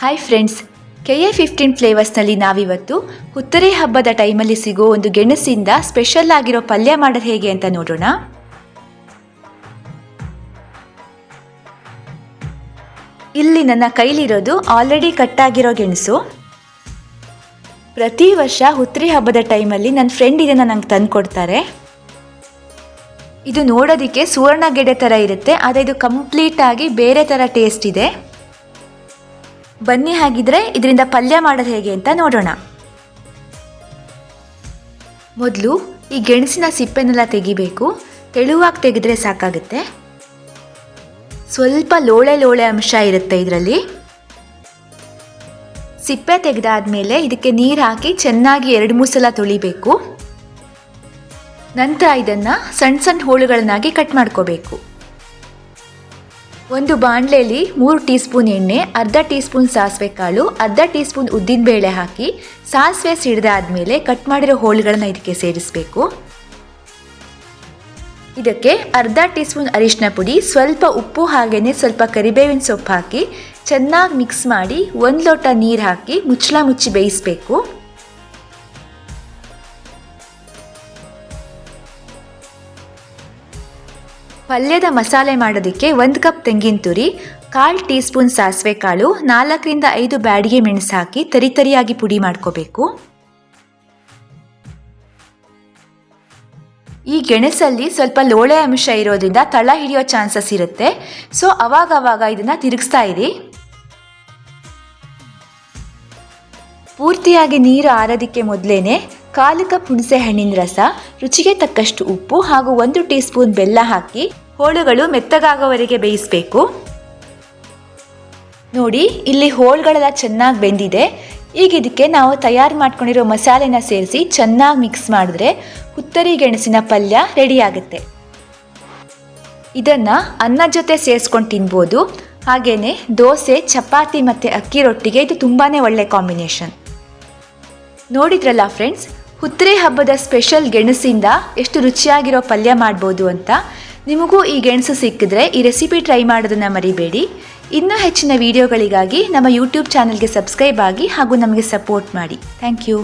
Hi friends, KA15 ಫ್ಲೇವರ್ಸ್ನಲ್ಲಿ ನಾವಿವತ್ತು ಹುತ್ತರಿ ಹಬ್ಬದ ಟೈಮಲ್ಲಿ ಸಿಗೋ ಒಂದು ಗೆಣಸಿಂದ ಸ್ಪೆಷಲ್ ಆಗಿರೋ ಪಲ್ಯ ಮಾಡೋದು ಹೇಗೆ ಅಂತ ನೋಡೋಣ. ಇಲ್ಲಿ ನನ್ನ ಕೈಲಿರೋದು ಆಲ್ರೆಡಿ ಕಟ್ಟಾಗಿರೋ ಗೆಣಸು. ಪ್ರತಿ ವರ್ಷ ಹುತ್ತರಿ ಹಬ್ಬದ ಟೈಮಲ್ಲಿ ನನ್ನ ಫ್ರೆಂಡ್ ಇದನ್ನು ನಂಗೆ ತಂದು ಕೊಡ್ತಾರೆ. ಇದು ನೋಡೋದಕ್ಕೆ ಸುವರ್ಣಗೆಡ್ಡೆ ಥರ ಇರುತ್ತೆ, ಆದರೆ ಇದು ಕಂಪ್ಲೀಟಾಗಿ ಬೇರೆ ಥರ ಟೇಸ್ಟ್ ಇದೆ. ಬನ್ನಿ ಹಾಗಿದ್ರೆ ಇದರಿಂದ ಪಲ್ಯ ಮಾಡೋದು ಹೇಗೆ ಅಂತ ನೋಡೋಣ. ಮೊದಲು ಈ ಗೆಣಸಿನ ಸಿಪ್ಪೆನೆಲ್ಲ ತೆಗಿಬೇಕು. ತೆಳುವಾಗಿ ತೆಗೆದ್ರೆ ಸಾಕಾಗುತ್ತೆ. ಸ್ವಲ್ಪ ಲೋಳೆ ಅಂಶ ಇರುತ್ತೆ ಇದರಲ್ಲಿ. ಸಿಪ್ಪೆ ತೆಗೆದಾದ್ಮೇಲೆ ಇದಕ್ಕೆ ನೀರು ಹಾಕಿ ಚೆನ್ನಾಗಿ 2-3 ಸಲ ತೊಳಿಬೇಕು. ನಂತರ ಇದನ್ನು ಸಣ್ಣ ಸಣ್ಣ ಹೋಳುಗಳನ್ನಾಗಿ ಕಟ್ ಮಾಡ್ಕೋಬೇಕು. ಒಂದು ಬಾಣಲೆಯಲ್ಲಿ 3 ಟೀ ಸ್ಪೂನ್ ಎಣ್ಣೆ, ಅರ್ಧ ಟೀ ಸ್ಪೂನ್ ಸಾಸಿವೆ ಕಾಳು, ಅರ್ಧ ಟೀ ಸ್ಪೂನ್ ಉದ್ದಿನಬೇಳೆ ಹಾಕಿ ಸಾಸಿವೆ ಸಿಡಿದಾದ್ಮೇಲೆ ಕಟ್ ಮಾಡಿರೋ ಹೋಳುಗಳನ್ನ ಇದಕ್ಕೆ ಸೇರಿಸಬೇಕು. ಇದಕ್ಕೆ ಅರ್ಧ ಟೀ ಸ್ಪೂನ್ ಅರಿಶಿನ ಪುಡಿ, ಸ್ವಲ್ಪ ಉಪ್ಪು ಹಾಗೆಯೇ ಸ್ವಲ್ಪ ಕರಿಬೇವಿನ ಸೊಪ್ಪು ಹಾಕಿ ಚೆನ್ನಾಗಿ ಮಿಕ್ಸ್ ಮಾಡಿ 1 ಲೋಟ ನೀರು ಹಾಕಿ ಮುಚ್ಚಿ ಬೇಯಿಸಬೇಕು. ಪಲ್ಯದ ಮಸಾಲೆ ಮಾಡೋದಕ್ಕೆ 1 ಕಪ್ ತೆಂಗಿನ ತುರಿ, 1/4 ಟೀ ಸ್ಪೂನ್ ಸಾಸಿವೆ ಕಾಳು, 4-5 ಬ್ಯಾಡಿಗೆ ಮೆಣಸು ಹಾಕಿ ತರಿಯಾಗಿ ಪುಡಿ ಮಾಡ್ಕೋಬೇಕು. ಈ ಗೆಣಸಲ್ಲಿ ಸ್ವಲ್ಪ ಲೋಳೆ ಅಂಶ ಇರೋದ್ರಿಂದ ತಳ ಹಿಡಿಯೋ ಚಾನ್ಸಸ್ ಇರುತ್ತೆ. ಸೊ ಅವಾಗ ಇದನ್ನು ತಿರುಗಿಸ್ತಾ ಇರಿ. ಪೂರ್ತಿಯಾಗಿ ನೀರು ಆರೋದಕ್ಕೆ ಮೊದಲೇನೆ 1/4 ಕಪ್ ಹುಣಸೆ ಹಣ್ಣಿನ ರಸ, ರುಚಿಗೆ ತಕ್ಕಷ್ಟು ಉಪ್ಪು ಹಾಗೂ 1 ಟೀ ಸ್ಪೂನ್ ಬೆಲ್ಲ ಹಾಕಿ ಹೋಳುಗಳು ಮೆತ್ತಗಾಗೋವರೆಗೆ ಬೇಯಿಸಬೇಕು. ನೋಡಿ, ಇಲ್ಲಿ ಹೋಳುಗಳೆಲ್ಲ ಚೆನ್ನಾಗಿ ಬೆಂದಿದೆ. ಈಗ ಇದಕ್ಕೆ ನಾವು ತಯಾರು ಮಾಡ್ಕೊಂಡಿರೋ ಮಸಾಲೆನ ಸೇರಿಸಿ ಚೆನ್ನಾಗಿ ಮಿಕ್ಸ್ ಮಾಡಿದ್ರೆ ಹುತ್ತರಿ ಗೆಣಸಿನ ಪಲ್ಯ ರೆಡಿ ಆಗುತ್ತೆ. ಇದನ್ನು ಅನ್ನದ ಜೊತೆ ಸೇರಿಸ್ಕೊಂಡು ತಿನ್ಬೋದು. ಹಾಗೆಯೇ ದೋಸೆ, ಚಪಾತಿ ಮತ್ತು ಅಕ್ಕಿ ರೊಟ್ಟಿಗೆ ಇದು ತುಂಬಾ ಒಳ್ಳೆ ಕಾಂಬಿನೇಷನ್. ನೋಡಿದ್ರಲ್ಲ ಫ್ರೆಂಡ್ಸ್, ಹುತ್ತರಿ ಹಬ್ಬದ ಸ್ಪೆಷಲ್ ಗೆಣಸಿಂದ ಎಷ್ಟು ರುಚಿಯಾಗಿರೋ ಪಲ್ಯ ಮಾಡ್ಬೋದು ಅಂತ. ನಿಮಗೂ ಈ ಗೆಣಸು ಸಿಕ್ಕಿದ್ರೆ ಈ ರೆಸಿಪಿ ಟ್ರೈ ಮಾಡೋದನ್ನು ಮರಿಬೇಡಿ. ಇನ್ನೂ ಹೆಚ್ಚಿನ ವಿಡಿಯೋಗಳಿಗಾಗಿ ನಮ್ಮ ಯೂಟ್ಯೂಬ್ ಚಾನಲ್ಗೆ ಸಬ್ಸ್ಕ್ರೈಬ್ ಆಗಿ ಹಾಗೂ ನಮಗೆ ಸಪೋರ್ಟ್ ಮಾಡಿ. Thank you.